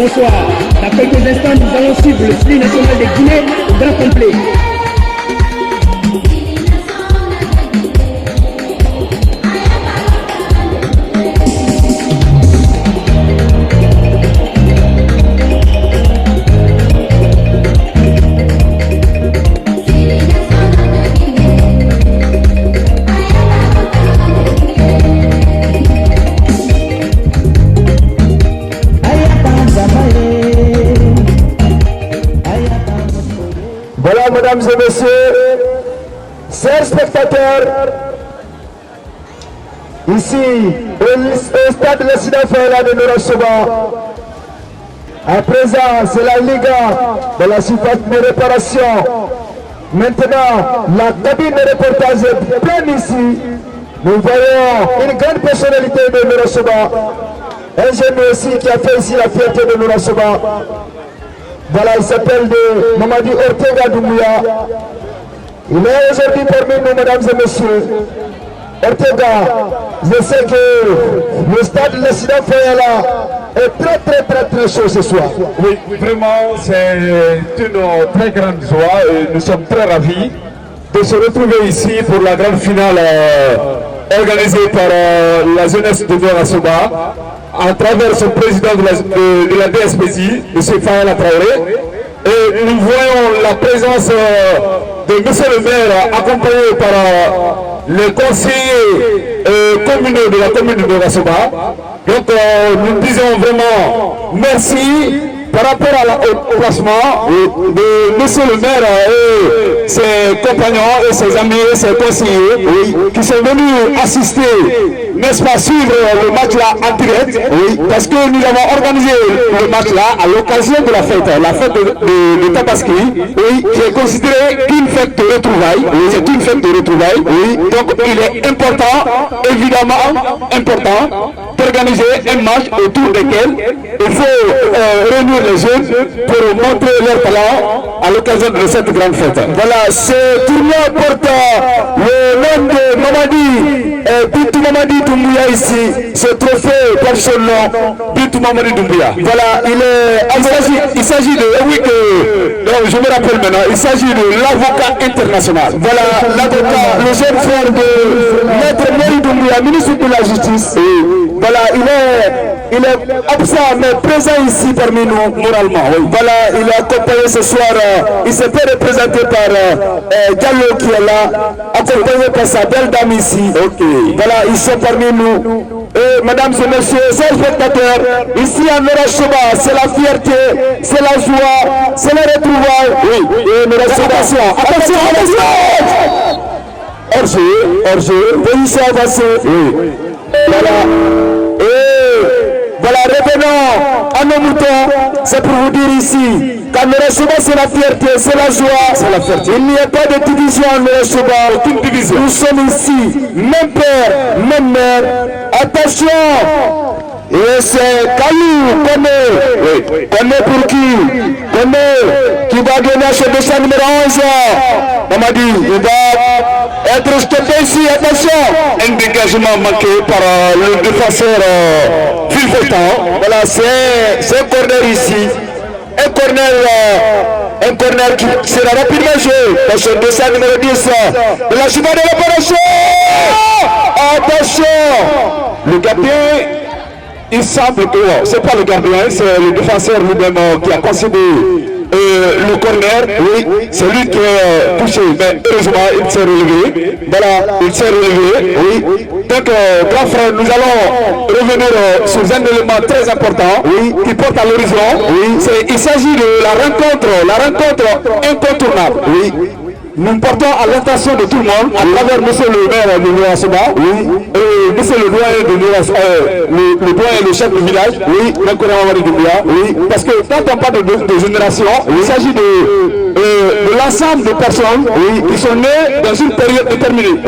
bonsoir. Dans quelques instants, nous allons suivre le Sli national de Guinée au grand complet. Voilà, mesdames et messieurs, chers spectateurs, ici, au stade Léssina Fayala de Noura-Soba. À présent, c'est la Liga de la surface de réparation. Maintenant, la cabine de reportage est pleine ici. Nous voyons une grande personnalité de Noura-Soba. Un jeune aussi qui a fait ici la fierté de Noura-Soba. Voilà, il s'appelle Mamadi Ortega Doumbouya. Il est aujourd'hui parmi nous, mesdames et messieurs. Ortega, je sais que le stade Léssina Fayala est très chaud ce soir. Oui, vraiment, c'est une très grande joie et nous sommes très ravis de se retrouver ici pour la grande finale organisée par la jeunesse de Noura-Soba à travers son président de la DSPJ, M. Fayala Traoré. Et nous voyons la présence de M. le maire accompagné par les conseillers communaux de la commune de Noura-Soba. Donc nous disons vraiment merci par rapport au placement de M. le maire et ses compagnons et ses amis et ses conseillers qui sont venus assister, n'est-ce pas, suivre le match là en direct, parce que nous avons organisé le match là à l'occasion de la fête de Tabaski, qui est considérée une fête de retrouvailles, c'est une fête de retrouvailles, donc il est important, évidemment important, d'organiser un match autour duquel il faut réunir les jeunes pour montrer leur talent à l'occasion de cette grande fête. Voilà, ce tournoi porte le nom de Mamadi, Bintou Mamadi Doumbouya ici. Ce trophée porte son nom, Bintou Mamadi Doumbouya. Voilà, il s'agit de, je me rappelle maintenant, il s'agit de l'avocat international. Voilà, l'avocat, le jeune frère de Maître Mary Doumbouya, ministre de la Justice. Voilà, il est absent mais présent ici parmi nous moralement. Voilà, il est accompagné ce soir, il s'est fait représenter par Diallo qui est là, accompagné par sa belle dame ici. Voilà, ils sont parmi nous. Et mesdames et messieurs, chers spectateurs, ici à Noura-Soba, c'est la fierté, c'est la joie, c'est le retrouvailles. Et Noura-Soba, attention, hors-jeu, position avancée. Voilà. Et voilà, revenons à nos moutons. C'est pour vous dire ici qu'à Noura-Soba, c'est la fierté, c'est la joie. C'est la fierté. Il n'y a pas de division à Noura-Soba. Aucune division. Nous sommes ici, même père, même mère. Attention. Et c'est Kalou, connaît pour qui va donner ce dessin numéro 11. Mamadi, il va être stoppé ici, attention. Un dégagement manqué par le défenseur Fulfetan. Voilà, c'est un corner ici. Un corner qui sera rapidement joué dans ce dessin numéro 10 de la chemin de l'opération. Attention. Le gardien, il semble que c'est pas le gardien, c'est le défenseur lui-même qui a concédé le corner. C'est lui qui est touché, mais heureusement il s'est relevé. Voilà, il s'est relevé. Donc, grand frère, nous allons revenir sur un élément très important qui porte à l'horizon. Il s'agit de la rencontre incontournable. Nous portons à l'attention de tout le monde, à travers M. le maire de Noura-Soba, et M. le doyen de Noura-Soba, le doyen et le chef du village, parce que quand on parle de génération, il s'agit de l'ensemble des personnes qui sont nées dans une période déterminée.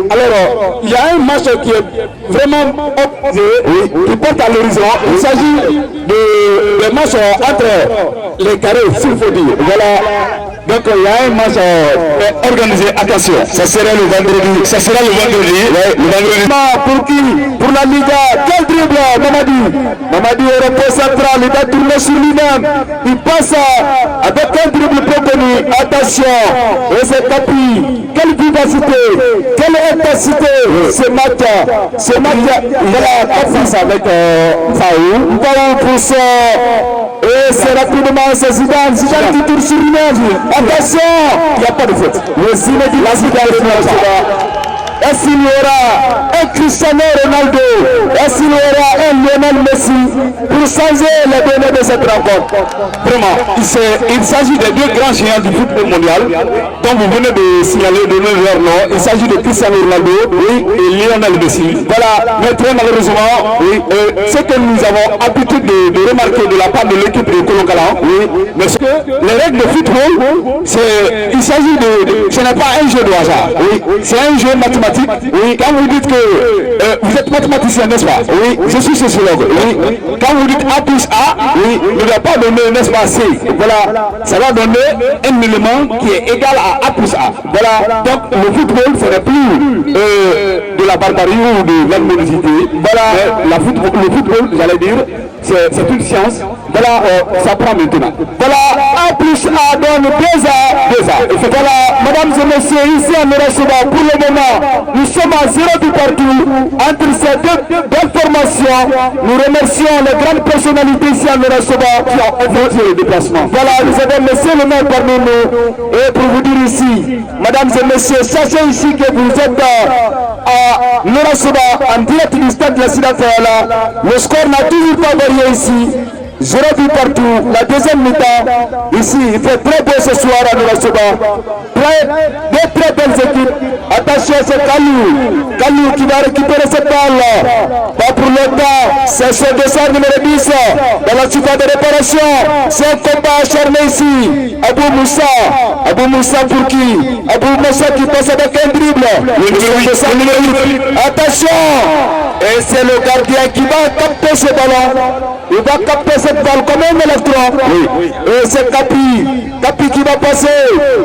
Alors, il y a un match qui est vraiment opposé, qui porte à l'horizon. Il s'agit de matchs entre les carrés, s'il faut dire. Voilà. Donc Donc il y a un match organisé, attention, ça sera le vendredi. Ça sera le vendredi. Ouais, le vendredi. Pour qui? Pour la Liga. Quel dribble, Mamadi? Mamadi est repos central, il va tourner sur lui-même. Il passe avec un dribble proconnu. Attention, et c'est Capi. Quelle vivacité, quelle intensité. Ce match, voilà, face avec Faou. Faou pour son. Et c'est rapidement, c'est Zidane qui tourne sur lui-même. Attention, il n'y a pas de faute. Le Zinedine Zidane. Est-ce qu'il y aura un Cristiano Ronaldo? Est-ce qu'il y aura un Lionel Messi pour changer les données de cette rencontre? Vraiment, il s'agit des deux grands géants du football mondial dont vous venez de signaler, donner leur nom. Il s'agit de Cristiano Ronaldo et Lionel Messi. Voilà, mais très malheureusement, ce que nous avons l'habitude de remarquer de la part de l'équipe de Kolongalan, mais ce que les règles de football, il s'agit ce n'est pas un jeu de hasard, c'est un jeu mathématique. Oui, quand vous dites que vous êtes mathématicien, n'est-ce pas? Oui, je suis sociologue. Oui, quand vous dites A plus A, oui, ne va pas donner, n'est-ce pas, C. Voilà, ça va donner un élément qui est égal à A plus A. Voilà, donc le football, ce n'est plus de la barbarie ou de l'adversité. Voilà, le football, j'allais dire, c'est une science. Voilà, ça prend maintenant. Voilà, A plus A donne 2 A. Voilà, mesdames et messieurs, ici à Merasouba, pour le moment, nous sommes à 0 but partout entre ces deux belles formations. Nous remercions les grandes personnalités ici à Merasouba qui ont effectué le déplacement. Voilà, nous avons monsieur le maire parmi nous. Et pour vous dire ici, mesdames et messieurs, sachez ici que vous êtes à Merasouba en direct du stade de la Sida Fayala. Le score n'a toujours pas varié ici. 0 but partout, la deuxième mi-temps, ici, il fait très beau ce soir à Merasouba. Deux très belles équipes. Attention, c'est Kalou qui va récupérer cette balle. Pas pour longtemps, c'est son dessert numéro 10 dans la surface de réparation. C'est un combat acharné ici. Abou Moussa pour qui? Abou Moussa qui passe avec un dribble. Attention, et c'est le gardien qui va capter ce ballon. Il va capter cette balle comme un électron. Et c'est Capi qui va passer.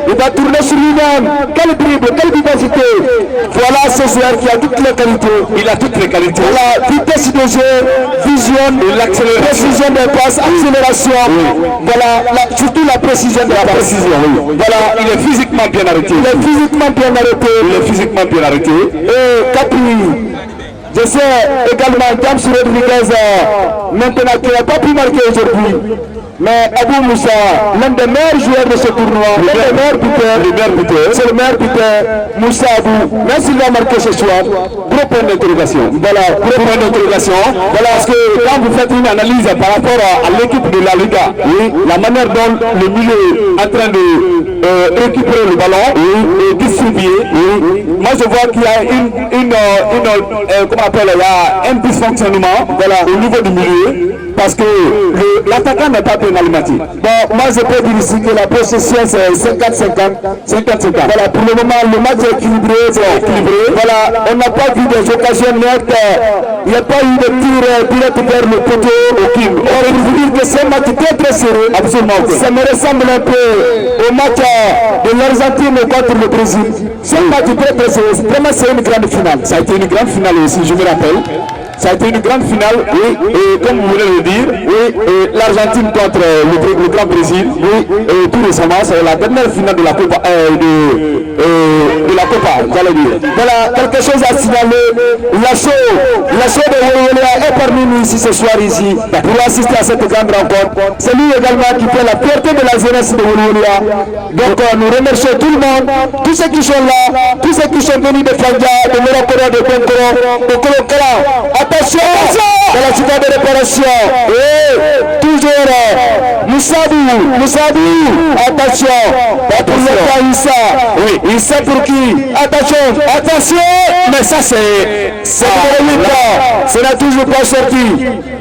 Il va tourner sur lui-même. Quel dribble, quelle vivacité. Voilà ce joueur qui a toutes les qualités. Il a toutes les qualités. La vitesse de jeu, vision, précision des passes, accélération. Voilà, surtout la précision de la passe. Voilà, il est physiquement bien arrêté. Et Capi. Je sais également James Rodriguez, maintenant qui n'a pas pu marquer aujourd'hui. Mais Abou Moussa, l'un des meilleurs joueurs de ce tournoi, l'un des meilleurs buteurs, c'est le meilleur buteur, Moussa Abou. Même s'il va marquer ce soir, gros point d'interrogation. Voilà, gros point d'interrogation. Voilà, parce que quand vous faites une analyse par rapport à l'équipe de la Liga, la manière dont le milieu est en train de récupérer le ballon et distribuer, moi je vois qu'il y a comment on appelle, il y a un dysfonctionnement, voilà, au niveau du milieu, parce que l'attaquant n'est pas pénalisé. Bon, moi je peux dire ici que la possession c'est 50-50. Voilà, pour le moment le match est équilibré. Voilà, on n'a pas vu des occasions nettes. Il n'y a pas eu de tir direct vers le poteau. On peut vous dire que c'est un match très serré. Absolument. Ça me ressemble un peu au match de l'Argentine contre le Brésil. C'est un match très serré. Vraiment c'est une grande finale. Ça a été une grande finale aussi, je me rappelle. Ça a été une grande finale, et comme vous venez de le dire, l'Argentine contre le Grand Brésil, et tout récemment, c'est la dernière finale de la Copa, j'allais dire. Voilà, quelque chose à signaler. La show de Wolowolia est parmi nous ici ce soir ici, pour assister à cette grande rencontre. C'est lui également qui fait la fierté de la jeunesse de Wolowolia. Donc nous remercions tout le monde, tous ceux qui sont là, tous ceux qui sont venus de Fanga, de Morocco, de Konkoro, de Kolokala. Attention dans la surface de réparation. Et toujours Moussabou. Attention. Pas pour le temps Issa. Issa pour qui? Attention. Mais ça c'est le numéro 8. Ce n'est toujours pas sorti.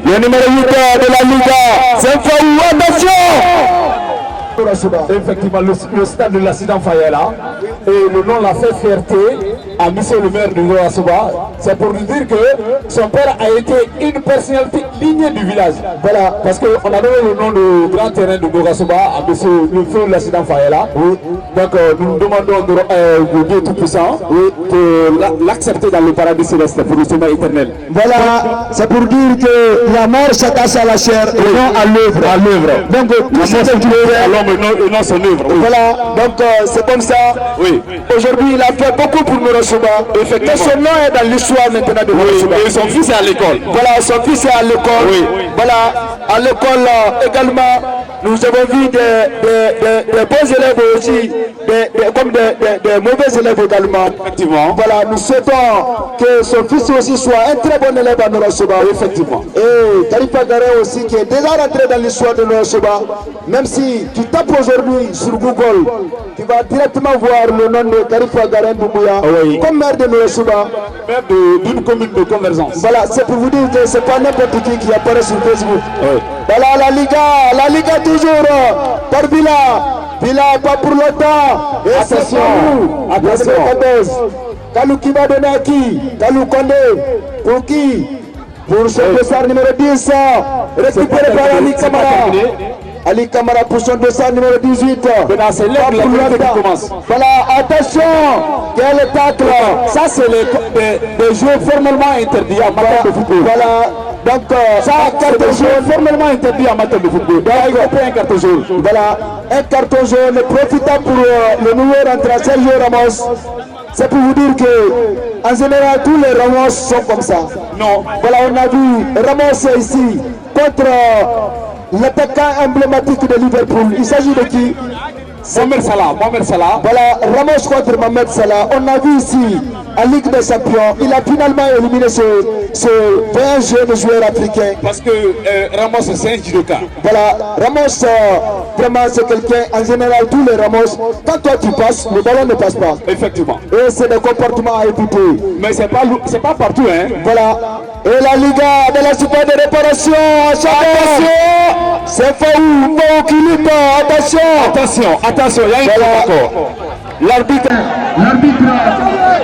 Le numéro 8 de la Liga. C'est Faou. Attention. Effectivement, le stade de la Sida Fayala, et le nom l'a fait fierté à monsieur le maire de Merasouba. C'est pour nous dire que son père a été une personnalité lignée du village. Voilà. Parce qu'on a donné le nom de grand terrain de Gorasoba à M. le feu l'accident Fayela. Oui. Donc nous demandons au Dieu Tout-Puissant de l'accepter dans le paradis céleste pour le sommet éternel. Voilà, c'est pour dire que la mort s'attache à la chair et non à l'œuvre. À l'œuvre. Donc tout ce que tu veux à l'homme et non son œuvre. Oui. Voilà, donc c'est comme ça. Oui. Aujourd'hui, il a fait beaucoup pour Norosoba. Effectivement, son nom est dans l'histoire maintenant de Norosoba. Et son fils est à l'école. Voilà, son fils est à l'école. Oui. Voilà, à l'école également, nous avons vu des bons élèves aussi, comme des mauvais élèves également. Effectivement. Voilà, nous souhaitons que son fils aussi soit un très bon élève à Norosoba. Effectivement. Et Tarifa Garé aussi, qui est déjà rentré dans l'histoire de Norosoba, même si tu tapes aujourd'hui sur Google, tu vas directement voir le nom de Tarifa Garé Doumbouya comme maire de Norosoba. Maire d'une commune de Convergence. Voilà, c'est pour vous dire que c'est pas n'importe qui apparaît sur Facebook. Oui. Voilà la Liga toujours par Bila pas pour longtemps. Et attention, attention. Kalou qui va donner à qui? Kalou Kondé, pour qui? Pour son dossard numéro 10, récupéré par Ali Kamara. Ali Kamara pour son dossard numéro 18. C'est l'aigle qui commence. Voilà, attention, quel tacle. Ça, c'est des jeux formellement interdits en matière de football. Voilà, donc ça, c'est des jeux formellement interdits en matière de football. Donc, il faut un carton jaune. Voilà, un carton jaune profitable pour le nouveau rentrant Sergio Ramos. C'est pour vous dire que, en général, tous les Ramos sont comme ça. Non. Voilà, on a vu Ramos ici contre l'attaquant emblématique de Liverpool. Il s'agit de qui? Mohamed Salah. Voilà, Ramos contre Mohamed Salah. On a vu ici, en Ligue des Champions, il a finalement éliminé ce 20 jeune joueur africain. Parce que Ramos, c'est un judoka. Voilà, Ramos, vraiment, c'est quelqu'un, en général, tous les Ramos, quand toi tu passes, le ballon ne passe pas. Effectivement. Et c'est des comportements à éviter. Mais c'est pas partout, hein. Voilà. Et la Liga de la Super de réparation, attention, c'est Faou qui lutte, attention, il y a une encore. L'arbitre,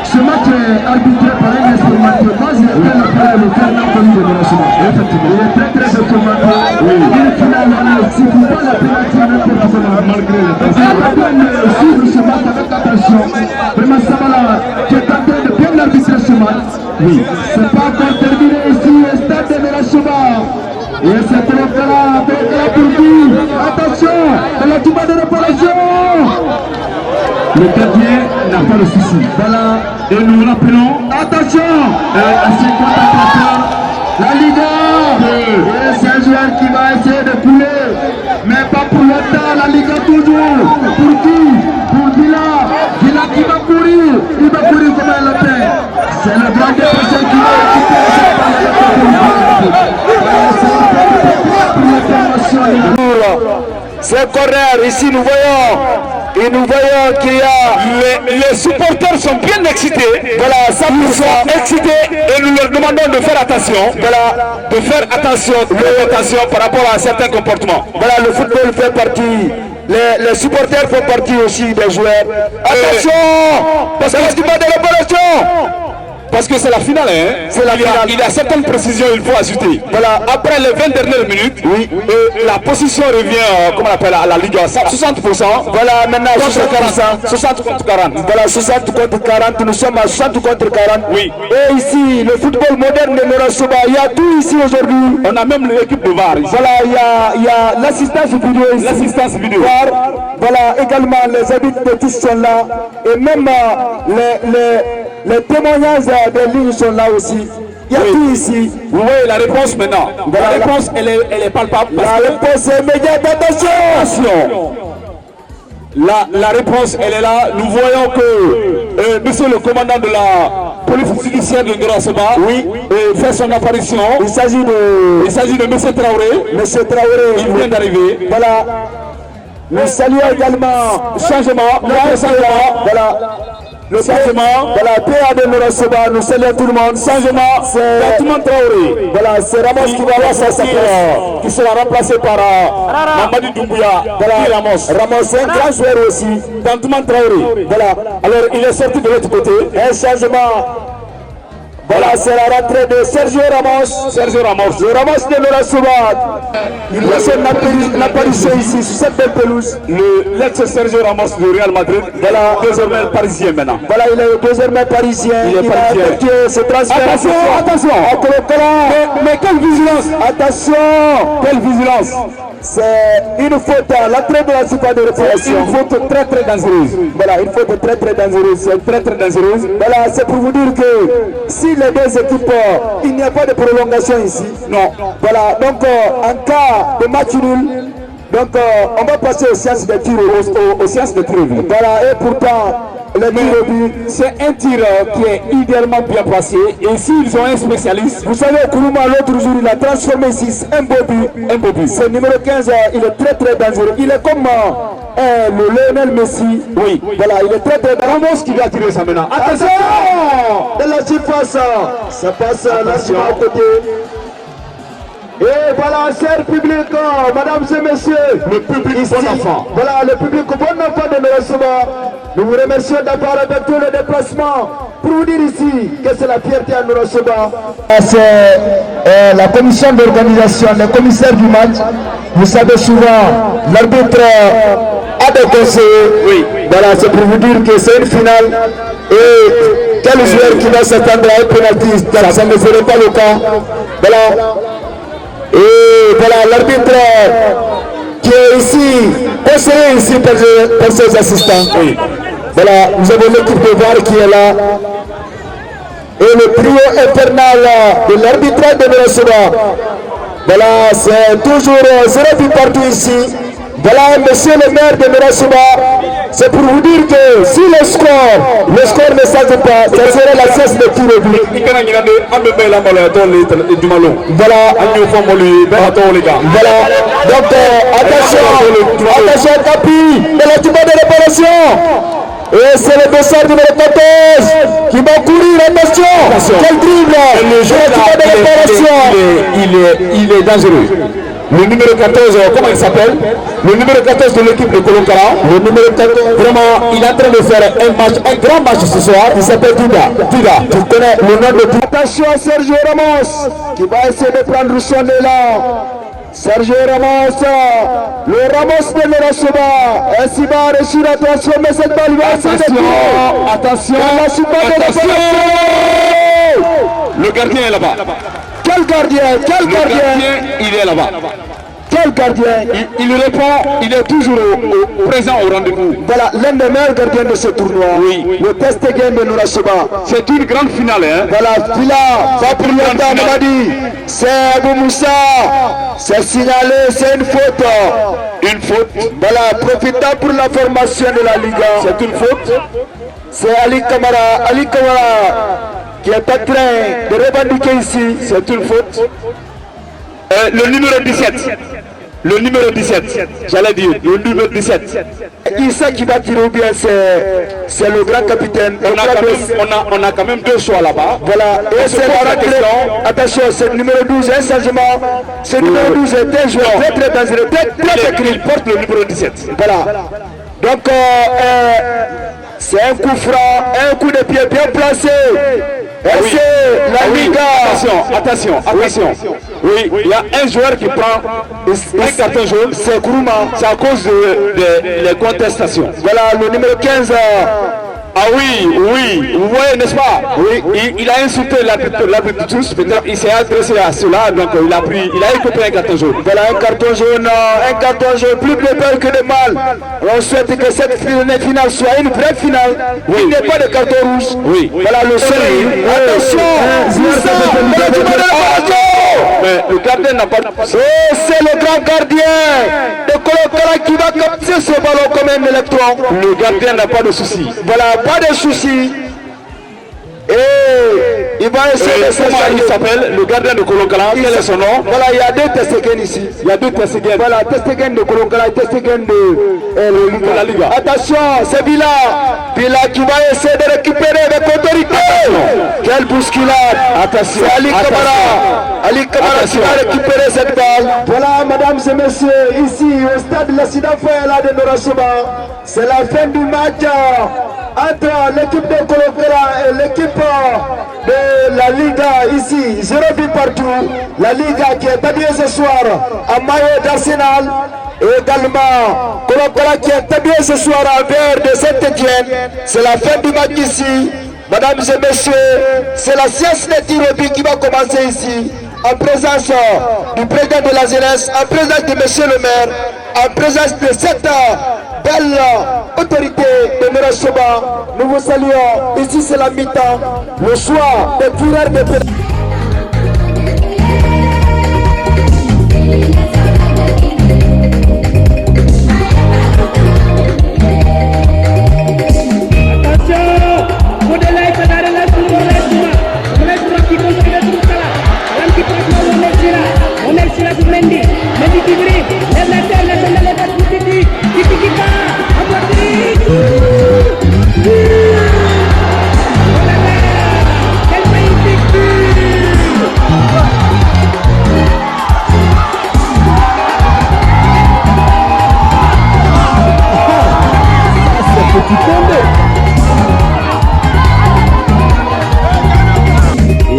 ce match est arbitré par un expérimenté. Moi, je l'appelle après le carnet connu de Norosoba. Effectivement. Il est très expérimenté. Il finalement ne suffit pas la pénalité n'importe comment, malgré les temps. C'est la peine de suivre ce match avec attention. Vraiment, Sabala, qui est en train de bien arbitrer ce match. Oui. C'est pas encore terminé ici, le stade de Norosoba. Et c'est pour qui? Attention, de la Touba de réparation. Le gardien n'a pas le souci. Voilà. Et nous rappelons, attention, à ces contre-attaquants, la Liga. Et c'est un joueur qui va essayer de couler, mais pas pour longtemps, la Liga toujours. Pour qui? Pour Bila qui va courir. Il va courir comme un lapin. C'est le grand défenseur qui va récupérer. C'est corner, ici nous voyons qu'il y a les supporters sont bien excités. Voilà, ça ils sont excités et nous leur demandons de faire attention. Voilà, de faire attention par rapport à certains comportements. Voilà, le football fait partie. Les supporters font partie aussi des joueurs. Attention, parce que tu vas de l'opération. Parce que c'est la finale, hein. C'est la finale. Il y a certaines précisions, il faut ajouter. Voilà, après les 20 dernières minutes, oui. La position revient, comment on appelle, à la Ligue 60%. Voilà, maintenant 60 contre 40. Voilà, 60 contre 40, nous sommes à 60 contre 40. Oui. Et ici, le football moderne de Norosoba, il y a tout ici aujourd'hui. On a même l'équipe de VAR ici. Voilà, il y a l'assistance vidéo ici. L'assistance vidéo. VAR, voilà, également les habits de tous sont là. Et même les témoignages des lignes sont là aussi. Il y a tout ici. Vous voyez la réponse maintenant. Voilà, la réponse, elle est palpable. La réponse est immédiate. Attention. La réponse, elle est là. Nous voyons que monsieur le commandant de la police judiciaire de Norosoba fait son apparition. Il s'agit de monsieur Traoré. Monsieur Traoré. Il vient d'arriver. Voilà. Nous saluons également changement. Voilà. Le changement, voilà, PA de Norosoba, nous saluons tout le monde. Changement, c'est Batman Traoré. Voilà, c'est Ramos qui va avoir sa place, qui sera remplacé par Mamadi Doumbouya. Voilà, Ramos, c'est un grand joueur aussi. Batman Traoré. Voilà, alors il est sorti de l'autre côté. Un changement. Voilà, c'est la rentrée de Sergio Ramos. Sergio Ramos. Le Ramos de Norasoba. Il fait son apparition ici sur cette belle pelouse. L'ex-Sergio Ramos du Real Madrid. Voilà. Désormais parisien maintenant. Voilà, il est désormais parisien. Il est parisien. a effectué ce transfert. Attention. Mais quelle vigilance. Attention. Quelle vigilance. C'est une faute à l'entrée de la surface de réparation. Une faute très dangereuse. Voilà, une faute très dangereuse. C'est très dangereuse. Voilà, c'est pour vous dire que si les deux équipes, il n'y a pas de prolongation ici. Non. Voilà, donc en cas de match nul, donc on va passer aux séances de tir Aux séances de tir. Voilà, et pourtant, le tir au but, c'est un tir qui est idéalement bien placé. Et s'ils ont un spécialiste, vous savez, Kourouma, l'autre jour, il a transformé ici un beau but. Ce numéro 15, il est très dangereux. Il est comme le Lionel Messi. Oui. Voilà, il est très dangereux. Ramos qui va tirer ça maintenant. Attention! De la surface, ça passe là à côté. Et voilà, cher public, mesdames et messieurs, Le public ici, bon enfant. Voilà, le public bon enfant de Norasoba. Nous vous remercions d'avoir effectué le déplacement pour vous dire ici que c'est la fierté à Norasoba. C'est la commission d'organisation, le commissaire du match. Vous savez souvent, l'arbitre a des conseillers. Oui. Voilà, c'est pour vous dire que c'est une finale. Et quel joueur qui va s'attendre à un penalty, ça ne serait pas le cas. Voilà. Et voilà l'arbitre qui est ici, conseillé ici par ses assistants. Oui. Voilà, nous avons l'équipe de VAR qui est là. Et le trio infernal de l'arbitrage de Norasoba. Voilà, c'est toujours 0 but partout ici. Voilà, monsieur le maire de Norasoba. C'est pour vous dire que si le score ne change pas, ça serait la cesse de tir au but. Voilà. Voilà. Donc attention tapis de l'équipement de réparation. Et c'est le dossard numéro 14 qui va courir, attention. Quel dribble de l'équipement de réparation. Il est dangereux. Le numéro 14, comment il s'appelle? Le numéro 14 de l'équipe de Kolonkara. Le numéro 14, vraiment, il est en train de faire un grand match ce soir. il s'appelle Duda. Tu connais le nom de Duda. Attention à Sergio Ramos qui va essayer de prendre son élan. Sergio Ramos, le Ramos de Norasoba. Ainsi va réussir à transformer cette balle. Il va essayer de Attention. Le gardien est là-bas. Quel gardien, il est là-bas. quel gardien. Il répond, il est toujours présent au rendez-vous. Voilà, l'un des meilleurs gardiens de ce tournoi. Oui. Le test game de Norasoba. C'est une grande finale, hein. Voilà, Fila, va pour Yanda Mamadi. C'est Abou Moussa. C'est signalé, c'est une faute. Une faute. Voilà, profitant pour la formation de la Liga. C'est une faute. C'est Ali Kamara qui est en train de revendiquer ici. C'est une faute. Le numéro 17. Le numéro 17. J'allais dire, le numéro 17. Issa qui va tirer ou bien c'est le grand capitaine. On a quand même deux choix là-bas. Voilà, et c'est la rentrée. Attention, c'est le numéro 12, un changement. Ce numéro 12 est un joueur très dangereux, très technique. Il porte le numéro 17. Voilà. Donc, c'est un coup franc, un coup de pied bien placé. Et c'est la Liga. Attention. Oui, il y a un joueur qui prend un carton jaune, c'est Kourouma. C'est à cause des contestations. Voilà, le numéro 15. Ah oui, vous voyez, n'est-ce pas? Oui. Il a insulté l'arbitre de tous, peut-être il s'est adressé à cela, donc il a écopé un carton jaune. Voilà, un carton jaune, plus de peur que de mal. On souhaite que cette finale soit une vraie finale. Oui. Il n'y ait pas de carton rouge. Oui. Voilà le seul. Mais le gardien n'a pas de... C'est le grand gardien de Kolonkara qui va capter ce ballon comme un électron. Le gardien n'a pas de soucis. Voilà, pas de soucis. Et il va essayer de comment il s'appelle, le gardien de Kolonkara, quel est son nom? Voilà, il y a deux Testegen ici. Il y a deux Testegen. Voilà, Testegen de Kolonkara et Testegen de la Liga. Attention, c'est Villa qui va essayer de récupérer avec autorité. Quelle bousculade. Attention. C'est Ali Kamara qui va récupérer cette balle. Voilà, mesdames et messieurs, ici au stade de la Sidafaya de Norasoba, c'est la fin du match entre l'équipe de Kolonkara et l'équipe de la Liga ici, 0 but partout. La Liga qui est habillée ce soir en maillot d'Arsenal. Et également, Colo-Colo qui est habillé ce soir en vert de Saint-Etienne. C'est la fin du match ici. Mesdames et messieurs, c'est la séance des tirs au but qui va commencer ici. En présence du président de la jeunesse, en présence de monsieur le maire, en présence de cette belle autorité de Merasoba. Nous vous saluons. Ici c'est la mi-temps. Le choix des tireurs de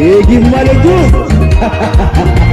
Et give-moi le goût.